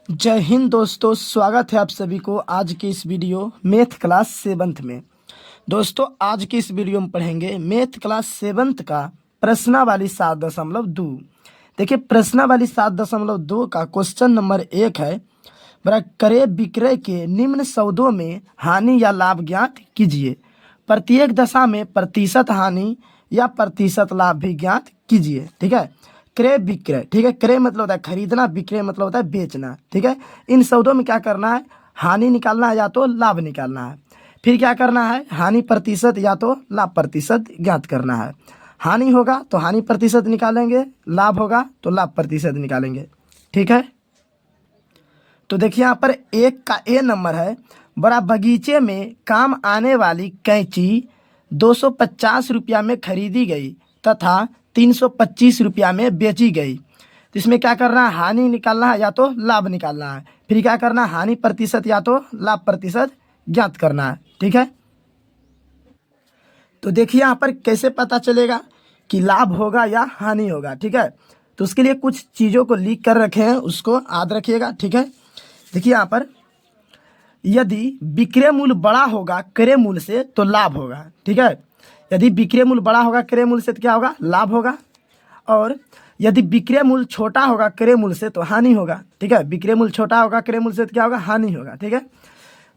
जय हिंद दोस्तों, स्वागत है आप सभी को आज के इस वीडियो मैथ क्लास सेवन्थ में। दोस्तों आज के इस वीडियो में पढ़ेंगे मैथ क्लास सेवन्थ का प्रश्नावली 7.2। देखिए प्रश्नावली 7.2 का क्वेश्चन नंबर 1 है, बड़ा क्रय विक्रय के निम्न शब्दों में हानि या लाभ ज्ञात कीजिए। प्रत्येक दशा में प्रतिशत हानि या प्रतिशत लाभ भी ज्ञात कीजिए। ठीक है, क्रय विक्रय, ठीक है, क्रय मतलब होता है खरीदना, विक्रय मतलब होता है बेचना। ठीक है, इन शब्दों में क्या करना है, हानि निकालना है या तो लाभ निकालना है। फिर क्या करना है, हानि प्रतिशत या तो लाभ प्रतिशत ज्ञात करना है। हानि होगा तो हानि प्रतिशत निकालेंगे, लाभ होगा तो लाभ प्रतिशत निकालेंगे। ठीक है, तो देखिए यहाँ पर एक का ए नंबर है, बड़ा बगीचे में काम आने वाली कैंची 250 रुपया में खरीदी गई तथा 325 रुपया में बेची गई। तो इसमें क्या करना है, हानि निकालना है या तो लाभ निकालना है। फिर क्या करना है, हानि प्रतिशत या तो लाभ प्रतिशत ज्ञात करना है। ठीक है, तो देखिए यहाँ पर कैसे पता चलेगा कि लाभ होगा या हानि होगा। ठीक है, तो उसके लिए कुछ चीज़ों को लिख कर रखे हैं, उसको याद रखिएगा। ठीक है, देखिए यहाँ पर यदि विक्रय मूल्य बड़ा होगा क्रय मूल्य से तो लाभ होगा। ठीक है, यदि विक्रय मूल्य बड़ा होगा क्रय मूल्य से तो क्या होगा, लाभ होगा। और यदि विक्रय मूल्य छोटा होगा क्रय मूल्य से तो हानि होगा। ठीक है, विक्रय मूल्य छोटा होगा क्रय मूल्य से तो क्या होगा, हानि होगा। ठीक है,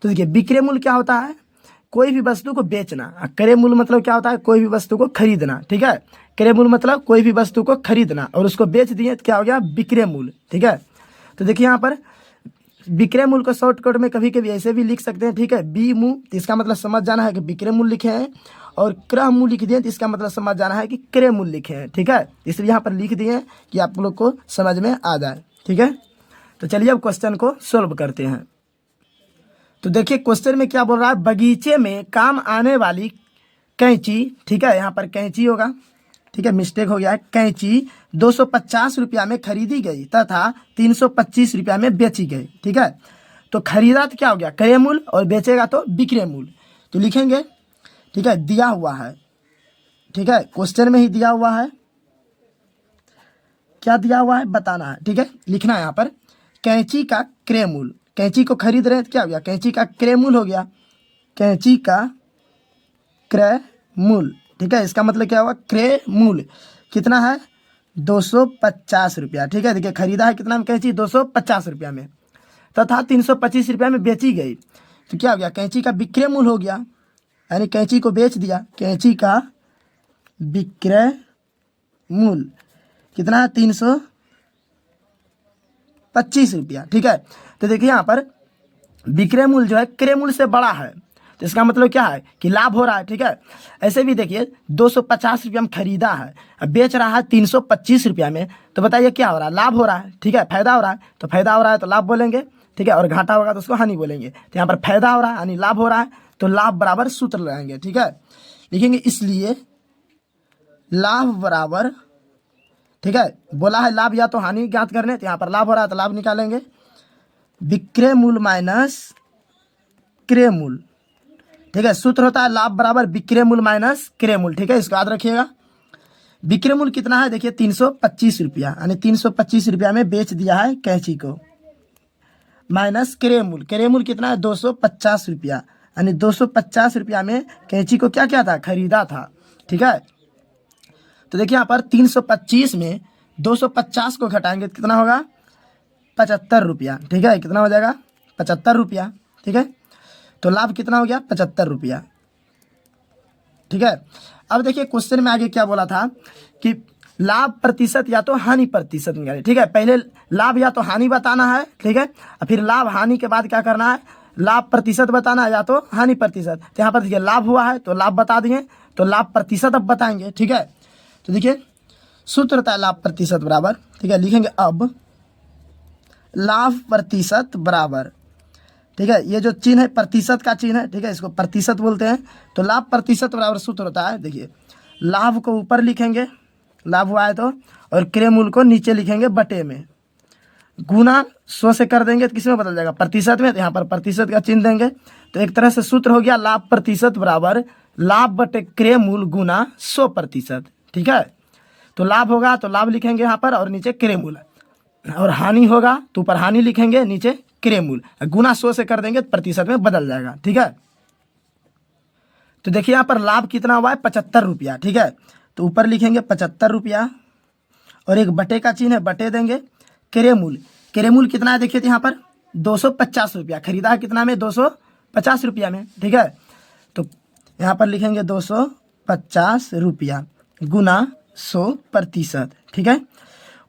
तो देखिए विक्रय मूल्य क्या होता है, कोई भी वस्तु को बेचना। क्रय मूल्य मतलब क्या होता है, कोई भी वस्तु को खरीदना। ठीक है, क्रय मूल्य मतलब कोई भी वस्तु को खरीदना और उसको बेच दिए तो क्या हो गया, विक्रय मूल्य। ठीक है, तो देखिए यहाँ पर विक्रय मूल्य को शॉर्टकट में कभी कभी ऐसे भी लिख सकते हैं। ठीक है, बी मू, तो इसका मतलब समझ जाना है कि विक्रय मूल्य लिखे हैं, और क्रय मूल्य लिख दिए तो इसका मतलब समझ जाना है कि क्रय मूल्य लिखे हैं। ठीक है, इसलिए यहाँ पर लिख दिए हैं कि आप लोग को समझ में आ जाए। ठीक है, तो चलिए अब क्वेश्चन को सोल्व करते हैं। तो देखिए क्वेश्चन में क्या बोल रहा है, बगीचे में काम आने वाली कैंची, ठीक है, यहाँ पर कैंची होगा। ठीक है, मिस्टेक हो गया है, कैंची 250 रुपया में खरीदी गई तथा 325 रुपया में बेची गई। ठीक है, तो खरीदा तो क्या हो गया, क्रय मूल्य, और बेचेगा तो विक्रय मूल्य। तो लिखेंगे, ठीक है, दिया हुआ है। ठीक है, क्वेश्चन में ही दिया हुआ है, क्या दिया हुआ है बताना है। ठीक है, लिखना है यहाँ पर कैंची का क्रय मूल्य, कैंची को खरीद रहे हैं तो क्या हो गया, कैंची का क्रय मूल्य हो गया, कैंची का क्रय मूल्य। ठीक है, इसका मतलब क्या हुआ, क्रय मूल्य कितना है, 250 रुपया। ठीक है, देखिए खरीदा है कितना में कैंची, 250 रुपया में, तथा 325 रुपया में बेची गई। तो क्या हो गया, कैंची का विक्रय मूल्य हो गया, यानी कैंची को बेच दिया। कैंची का विक्रय मूल्य कितना है, 325 रुपया। ठीक है, तो देखिए यहाँ पर विक्रय मूल्य जो है क्रय मूल्य से बड़ा है, तो इसका मतलब क्या है कि लाभ हो रहा है। ठीक है, ऐसे भी देखिए 250 रुपया में खरीदा है, अब बेच रहा है 325 रुपया में, तो बताइए क्या हो रहा है, लाभ हो रहा है। ठीक है, फायदा हो रहा है, तो फायदा हो रहा है तो लाभ बोलेंगे। ठीक है, और घाटा होगा तो उसको हानि बोलेंगे। तो यहाँ पर फायदा हो रहा है यानी लाभ हो रहा है, तो लाभ बराबर सूत्र लगाएंगे। ठीक है, लिखेंगे इसलिए लाभ बराबर, ठीक है, बोला है लाभ या तो हानि ज्ञात करने, तो यहाँ पर लाभ हो रहा है तो लाभ निकालेंगे, विक्रय मूल्य माइनस क्रय मूल्य। ठीक है, सूत्र होता है लाभ बराबर विक्रय मूल्य माइनस क्रय मूल्य। ठीक है, इसको याद रखिएगा। विक्रय मूल्य कितना है, देखिए 325 रुपया, यानी 325 रुपया में बेच दिया है कैंची को, माइनस क्रय मूल्य, क्रय मूल्य कितना है, 250 रुपया, यानी 250 रुपया में कैंची को क्या क्या था, खरीदा था। ठीक है, तो देखिए यहाँ पर 325 में 250 को घटाएंगे तो कितना होगा, 75 रुपया। ठीक है, कितना हो जाएगा, 75 रुपया। ठीक है, तो लाभ कितना हो गया, 75 रुपया। ठीक है, अब देखिए क्वेश्चन में आगे क्या बोला था कि लाभ प्रतिशत या तो हानि प्रतिशत निकाले। ठीक है, पहले लाभ या तो हानि बताना है। ठीक है, और फिर लाभ हानि के बाद क्या करना है, लाभ प्रतिशत बताना है या तो हानि प्रतिशत। तो यहाँ पर देखिए लाभ हुआ है तो लाभ बता दिए, तो लाभ प्रतिशत अब बताएंगे। ठीक है, तो देखिए सूत्र होता है लाभ प्रतिशत बराबर, ठीक है, लिखेंगे अब लाभ प्रतिशत बराबर, ठीक है, ये जो चिन्ह है प्रतिशत का चिन्ह है। ठीक है, इसको प्रतिशत बोलते हैं। तो लाभ प्रतिशत बराबर सूत्र होता है, देखिए लाभ को ऊपर लिखेंगे, लाभ हुआ है तो, और क्रय मूल्य को नीचे लिखेंगे बटे में, गुना 100 से कर देंगे तो किस में बदल जाएगा, प्रतिशत में, तो यहाँ पर प्रतिशत का चिन्ह देंगे। तो एक तरह से सूत्र हो गया लाभ प्रतिशत बराबर लाभ बटे क्रय मूल्य गुना 100%। ठीक है, तो लाभ होगा तो लाभ लिखेंगे यहाँ पर और नीचे क्रय मूल्य। और हानि होगा तो ऊपर हानि लिखेंगे, नीचे क्रय मूल्य, गुना 100 से कर देंगे तो प्रतिशत में बदल जाएगा। ठीक है, तो देखिए यहाँ पर लाभ कितना हुआ है 75 रुपया। ठीक है, तो ऊपर लिखेंगे 75 रुपया और एक बटे का चिन्ह है, बटे देंगे। क्रय मूल्य कितना है देखिए, तो यहाँ पर 250 रुपया खरीदा है, कितना में 250 रुपया में। ठीक है, तो यहाँ पर लिखेंगे 250 रुपया गुना 100%। ठीक है,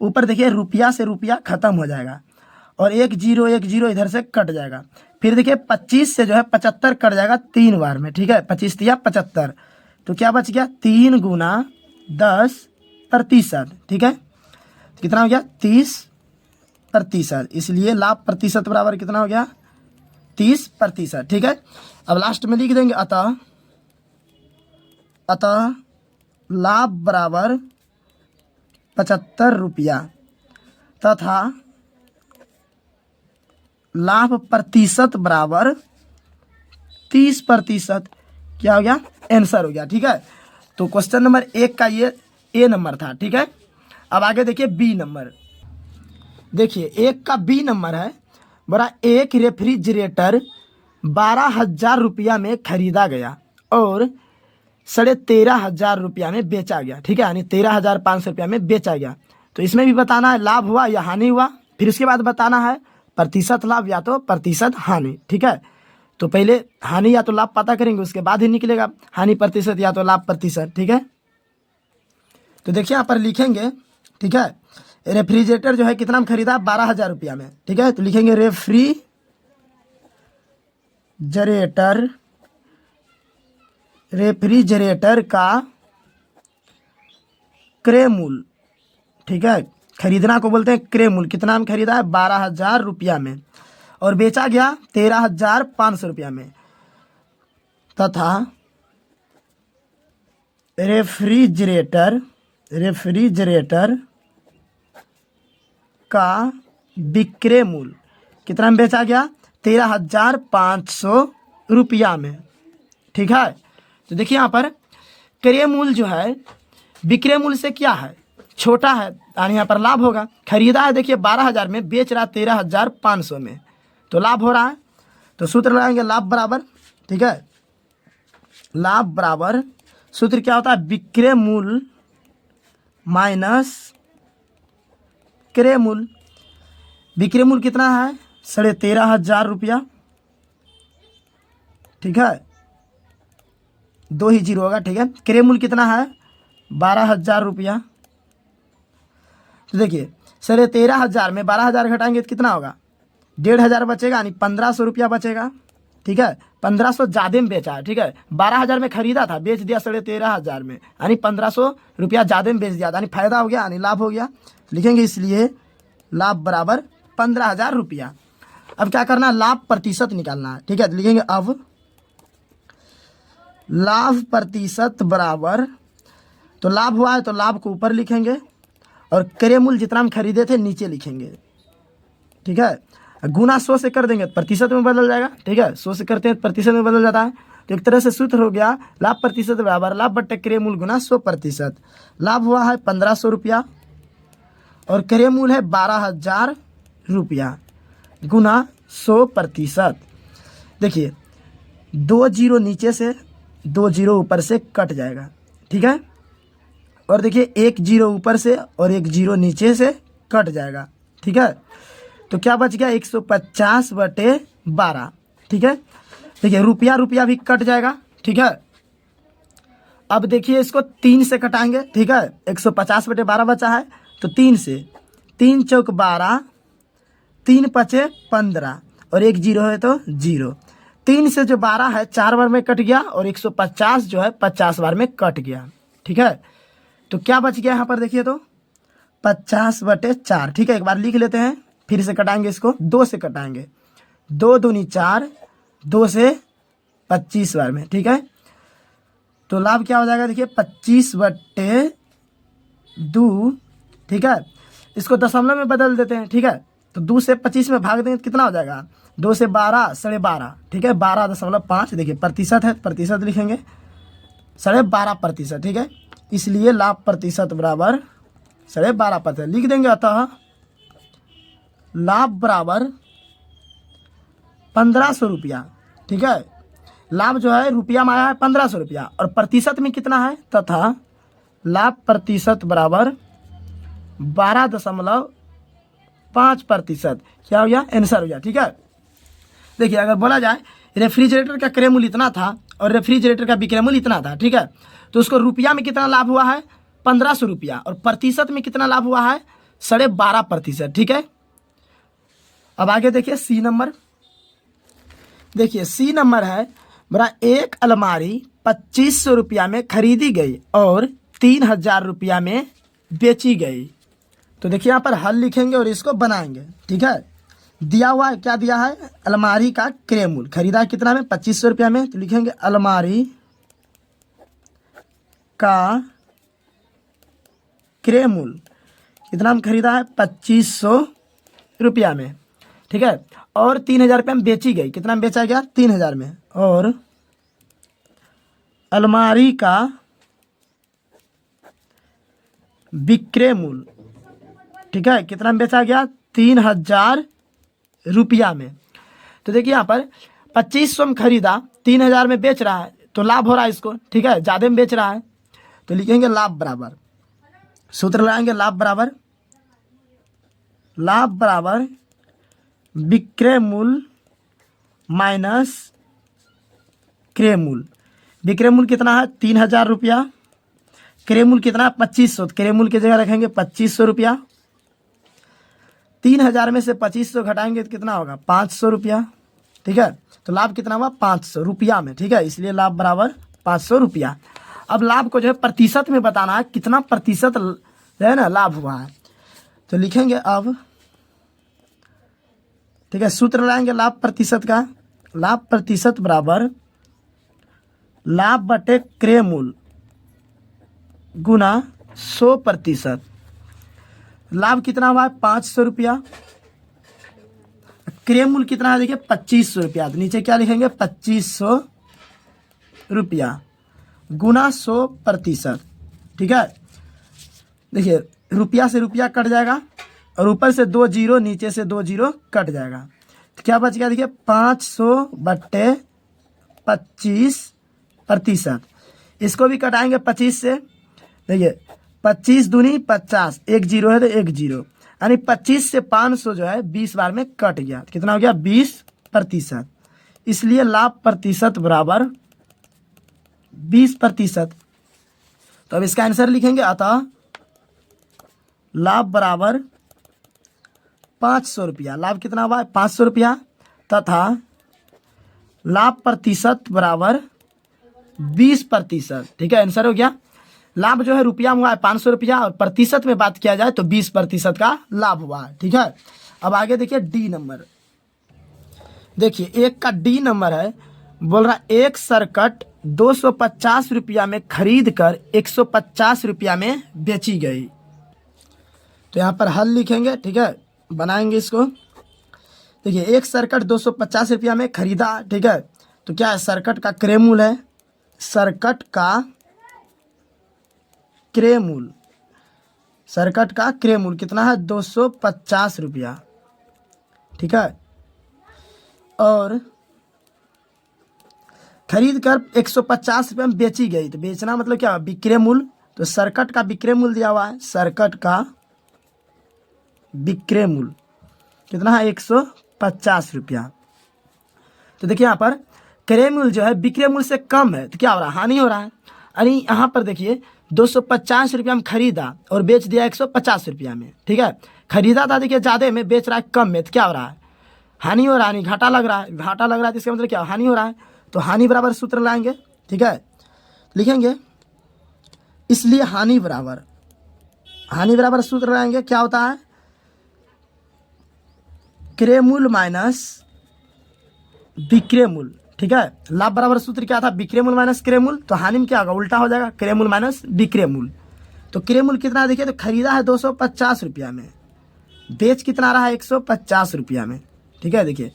ऊपर देखिए रुपया से रुपया खत्म हो जाएगा और एक जीरो इधर से कट जाएगा। फिर देखिए 25 से जो है 75 कट जाएगा 3 बार में। ठीक है, 25 या 75, तो क्या बच गया 3 गुना 10%। ठीक है, कितना हो गया 30%, इसलिए लाभ प्रतिशत बराबर कितना हो गया 30%। ठीक है, अब लास्ट में लिख देंगे अतः लाभ बराबर 75 रुपया तथा लाभ प्रतिशत बराबर 30%। क्या हो गया, आंसर हो गया। ठीक है, तो क्वेश्चन नंबर 1 का ये ए नंबर था। ठीक है, अब आगे देखिए बी नंबर। देखिए 1 का बी नंबर है, बड़ा एक रेफ्रिजरेटर 12,000 रुपया में खरीदा गया और 13,500 रुपया में बेचा गया। ठीक है, यानी 13,500 रुपया में बेचा गया। तो इसमें भी बताना है लाभ हुआ या हानि हुआ, फिर उसके बाद बताना है प्रतिशत लाभ या तो प्रतिशत हानि। ठीक है, तो पहले हानि या तो लाभ पता करेंगे, उसके बाद ही निकलेगा हानि प्रतिशत या तो लाभ प्रतिशत। ठीक है, तो देखिए यहाँ पर लिखेंगे। ठीक है, रेफ्रिजरेटर जो है कितना में खरीदा 12,000 रुपया में। ठीक है, तो लिखेंगे रेफ्रिजरेटर का क्रय मूल्य। ठीक है, खरीदना को बोलते हैं क्रय मूल्य, कितना में खरीदा है 12,000 रुपया में और बेचा गया 13,500 रुपया में, तथा रेफ्रिजरेटर का विक्रय मूल्य कितना में बेचा गया 13,500 रुपया में। ठीक है, तो देखिए यहाँ पर क्रय मूल्य जो है विक्रय मूल्य से क्या है, छोटा है, यानी यहाँ पर लाभ होगा। खरीदा है देखिए 12,000 में, बेच रहा 13,500 में, तो लाभ हो रहा है। तो सूत्र लगाएंगे लाभ बराबर। ठीक है, लाभ बराबर सूत्र क्या होता है, विक्रय मूल्य माइनस क्रय मूल्य। विक्रय मूल्य कितना है 13,500 रुपया। ठीक है, 2 ही जीरो होगा। ठीक है, क्रय मूल्य कितना है 12,000 रुपया। तो देखिए 13,500 में 12,000 घटाएंगे तो कितना होगा 1,500 बचेगा, यानी 1,500 रुपया बचेगा। ठीक है, 1,500 ज़्यादा में बेचा है। ठीक है, 12,000 में खरीदा था, बेच दिया 13,500 में, यानी 1,500 रुपया ज़्यादा में बेच दिया, यानी फायदा हो गया, यानी लाभ हो गया। लिखेंगे इसलिए लाभ बराबर 15,000 रुपया। अब क्या करना है, लाभ प्रतिशत निकालना है। ठीक है, तो लिखेंगे अब लाभ प्रतिशत बराबर, तो लाभ हुआ है तो लाभ को ऊपर लिखेंगे और क्रय मूल्य जितना हम खरीदे थे नीचे लिखेंगे। ठीक है, गुना 100 से कर देंगे प्रतिशत में बदल जाएगा। ठीक है, 100 से करते हैं प्रतिशत में बदल जाता है, तो एक तरह से सूत्र हो गया लाभ प्रतिशत बराबर लाभ बट्टे क्रय मूल्य गुना 100%। लाभ हुआ है 1,500 रुपया और क्रय मूल्य है 12,000 रुपया गुना 100%। देखिए 2 जीरो नीचे से 2 जीरो ऊपर से कट जाएगा। ठीक है, और देखिए 1 जीरो ऊपर से और 1 जीरो नीचे से कट जाएगा। ठीक है, तो क्या बच गया 150/12। ठीक है, देखिए रुपया भी कट जाएगा। ठीक है, अब देखिए इसको 3 से कटाएंगे। ठीक है, 150/12 बचा है, तो 3 से 3 चौक 12, 3 पचे 15 और 1 जीरो है तो 0। 3 से जो 12 है 4 बार में कट गया और 150 जो है 50 बार में कट गया। ठीक है, तो क्या बच गया यहाँ पर देखिए तो 50/4। ठीक है, एक बार लिख लेते हैं, फिर से कटाएंगे, इसको 2 से कटाएंगे, 2 दूनी 4, 2 से 25 बार में। ठीक है, तो लाभ क्या हो जाएगा देखिए 25/2। ठीक है, इसको दशमलव में बदल देते हैं। ठीक है, तो 2 से 25 में भाग देंगे तो कितना हो जाएगा 2 से 12, 12.5। ठीक है, 12.5 देखिए प्रतिशत है, प्रतिशत लिखेंगे 12.5%। ठीक है, इसलिए लाभ प्रतिशत बराबर 12.5% लिख देंगे। अतः लाभ बराबर 1500 रुपया, ठीक है। लाभ जो है रुपया में आया है 1500 रुपया और प्रतिशत में कितना है, तथा लाभ प्रतिशत बराबर 12.5%। क्या हो गया, आंसर हो गया, ठीक है। देखिए अगर बोला जाए रेफ्रिजरेटर का क्रय मूल्य इतना था और रेफ्रिजरेटर का विक्रय मूल्य इतना था, ठीक है, तो उसको रुपया में कितना लाभ हुआ है, 1500 रुपया, और प्रतिशत में कितना लाभ हुआ है, 12.5%, ठीक है। अब आगे देखिए सी नंबर। देखिए सी नंबर है बड़ा, एक अलमारी 2500 रुपया में खरीदी गई और 3000 रुपया में बेची गई। तो देखिए यहाँ पर हल लिखेंगे और इसको बनाएंगे, ठीक है। दिया हुआ है, क्या दिया है, अलमारी का क्रय मूल्य खरीदा कितना में, 2500 रुपया में, तो लिखेंगे अलमारी का क्रय मूल्य कितना में खरीदा है, 2500 रुपया में, ठीक है, और 3000 रुपया में बेची गई, कितना में बेचा गया, 3000 में, और अलमारी का विक्रय मूल्य, ठीक है, कितना में बेचा गया, 3000 रुपया में। तो देखिए यहाँ पर 2500 में खरीदा, 3000 में बेच रहा है, तो लाभ हो रहा है इसको, ठीक है, ज़्यादा में बेच रहा है, तो लिखेंगे लाभ बराबर, सूत्र लगाएंगे, लाभ बराबर विक्रय मूल्य माइनस क्रय मूल्य। विक्रय मूल्य कितना है, 3000 रुपया, क्रय मूल्य कितना है, 2500, तो क्रय मूल्य की जगह रखेंगे 2500 रुपया। 3000 में से 2500 घटाएंगे तो कितना होगा, 500 रुपया, ठीक है। तो लाभ कितना हुआ, 500 रुपया में, ठीक है, इसलिए लाभ बराबर 500 रुपया। अब लाभ को जो है प्रतिशत में बताना है, कितना प्रतिशत जो है ना लाभ हुआ है, तो लिखेंगे अब, ठीक है, सूत्र लाएंगे लाभ प्रतिशत का, लाभ प्रतिशत बराबर लाभ बटे क्रय मूल्य गुना 100%। लाभ कितना हुआ है, 500 रुपया, क्रय मूल्य कितना है, देखिए 2500 रुपया, तो नीचे क्या लिखेंगे, 2500 रुपया गुना 100%, ठीक है। देखिए रुपया से रुपया कट जाएगा और ऊपर से 2 जीरो, नीचे से 2 जीरो कट जाएगा, तो क्या बच गया, देखिए 500 बटे 25%। इसको भी कटाएंगे 25 से, देखिए 25 दूनी 50, 1 जीरो है तो 1 जीरो, यानी 25 से 500 जो है 20 बार में कट गया, तो कितना हो गया, 20%। इसलिए लाभ प्रतिशत बराबर 20%। तो अब इसका आंसर लिखेंगे, अतः लाभ बराबर 500 रुपया, लाभ कितना हुआ है, 500 रुपया, तथा लाभ प्रतिशत बराबर 20%, ठीक है, आंसर हो गया। लाभ जो है रुपया में हुआ है 500 रुपया और प्रतिशत में बात किया जाए तो 20% का लाभ हुआ है, ठीक है। अब आगे देखिए डी नंबर। देखिए एक का डी नंबर है, बोल रहा एक सर्कट 250 रुपया में खरीद कर 150 रुपया में बेची गई। तो यहाँ पर हल लिखेंगे, ठीक है, बनाएंगे इसको। देखिए एक सर्कट 250 रुपया में खरीदा, ठीक है, तो क्या है, सर्कट का क्रय मूल्य है, सर्कट का क्रय मूल्य, सर्कट का क्रय मूल्य कितना है, 250 रुपया, ठीक है, और खरीद कर 150 रुपये में बेची गई। तो बेचना मतलब क्या, विक्रय मूल्य, तो सर्कट का विक्रय मूल्य दिया हुआ है, सर्कट का विक्रय मूल्य कितना है, 150 रुपया। तो देखिए यहाँ पर क्रय मूल्य जो है विक्रय मूल्य से कम है, तो क्या हो रहा है, हानि हो रहा है। यानी यहाँ पर देखिए 250 रुपया में खरीदा और बेच दिया 150 रुपया में, ठीक है, खरीदा था देखिए ज़्यादा में, बेच रहा है कम में, तो क्या हो रहा है, हानि हो रहा है, घाटा लग रहा है, घाटा लग रहा है, तो इसका मतलब क्या, हानि हो रहा है। तो हानि बराबर सूत्र लाएंगे, ठीक है, लिखेंगे, इसलिए हानि बराबर सूत्र लाएंगे, क्या होता है, क्रय मूल्य माइनस विक्रय मूल्य, ठीक है। लाभ बराबर सूत्र क्या था, विक्रय मूल्य माइनस क्रय मूल्य, तो हानि में क्या होगा, उल्टा हो जाएगा, क्रय मूल्य माइनस विक्रय मूल्य। तो क्रय मूल्य कितना देखिए, तो खरीदा है 250 रुपया में, बेच कितना रहा है, 150 रुपया में, ठीक है। देखिए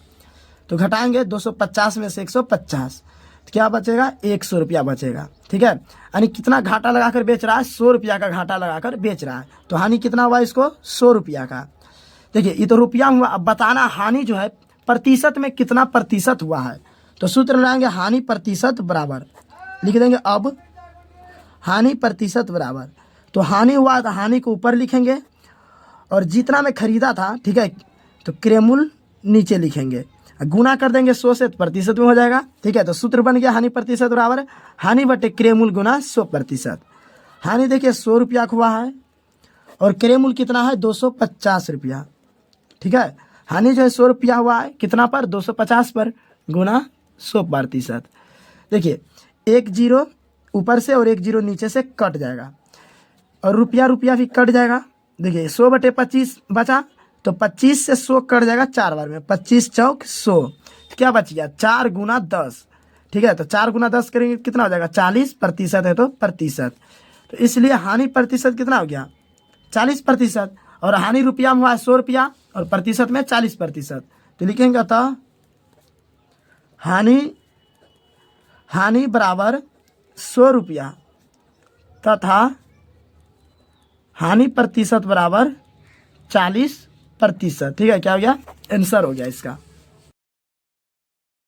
तो घटाएंगे 250 में से 150, तो क्या बचेगा, 100 रुपया बचेगा, ठीक है। यानी कितना घाटा लगाकर बेच रहा है, 100 रुपया का घाटा लगाकर बेच रहा है, तो हानि कितना हुआ इसको, 100 रुपया का। देखिए ये तो रुपया हुआ, अब बताना हानि जो है प्रतिशत में कितना प्रतिशत हुआ है। तो सूत्र लगाएंगे हानि प्रतिशत बराबर, लिख देंगे अब हानि प्रतिशत बराबर, तो हानि हुआ तो हानि को ऊपर लिखेंगे और जितना में खरीदा था, ठीक है, तो क्रय मूल्य नीचे लिखेंगे, गुना कर देंगे 100 से तो प्रतिशत में हो जाएगा। ठीक है, तो सूत्र बन गया हानि प्रतिशत बराबर हानि बटे क्रय मूल्य गुना 100%। हानि देखिए 100 रुपया का हुआ है और क्रय मूल्य कितना है 250 रुपया। ठीक है, हानि जो है 100 रुपया हुआ है कितना पर 250 पर गुना 100%। देखिए एक जीरो ऊपर से और एक जीरो नीचे से कट जाएगा और रुपया रुपया भी कट जाएगा। देखिए 100 बटे 25 बचा, तो 25 से 100 कट जाएगा 4 बार में, 25 चौक 100, क्या बच गया 4 गुना 10। ठीक है, तो 4 गुना 10 करेंगे कितना हो जाएगा 40% है तो प्रतिशत, तो इसलिए हानि प्रतिशत कितना हो गया 40%। और हानि रुपया में हुआ है 100 रुपया और प्रतिशत में 40%, तो लिखेंगे तो हानि बराबर 100 रुपया तथा हानि प्रतिशत बराबर 40%। ठीक है, क्या हो गया आंसर हो गया इसका।